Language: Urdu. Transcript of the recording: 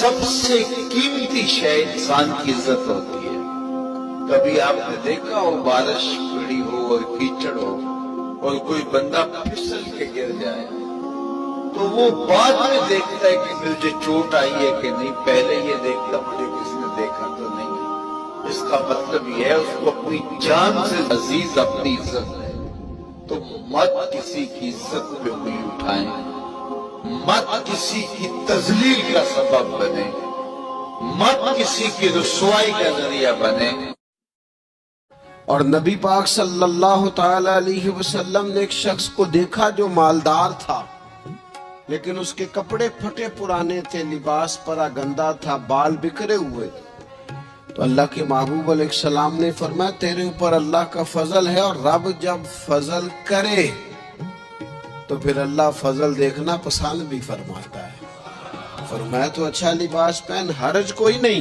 سب سے قیمتی شے انسان کی عزت ہوتی ہے۔ کبھی آپ نے دیکھا ہو بارش پڑی ہو اور کیچڑ ہو اور کوئی بندہ پھسل کے گر جائے تو وہ بعد میں دیکھتا ہے کہ مجھے چوٹ آئی ہے کہ نہیں، پہلے یہ دیکھتا مجھے کسی نے دیکھا تو نہیں۔ اس کا مطلب یہ ہے اس کو اپنی جان سے عزیز اپنی عزت ہے۔ تو مت کسی کی عزت پہ انگلی اٹھائیں، مت کسی کی تذلیل کا سبب بنے، مت کسی کی رسوائی کا ذریعہ بنے۔ اور نبی پاک صلی اللہ تعالی علیہ وسلم نے ایک شخص کو دیکھا جو مالدار تھا، لیکن اس کے کپڑے پھٹے پرانے تھے، لباس پرا گندا تھا، بال بکھرے ہوئے۔ تو اللہ کے محبوب علیہ السلام نے فرمایا تیرے اوپر اللہ کا فضل ہے، اور رب جب فضل کرے تو پھر اللہ فضل دیکھنا پسند بھی فرماتا ہے۔ فرمایا تو اچھا لباس پہن، حرج کوئی نہیں،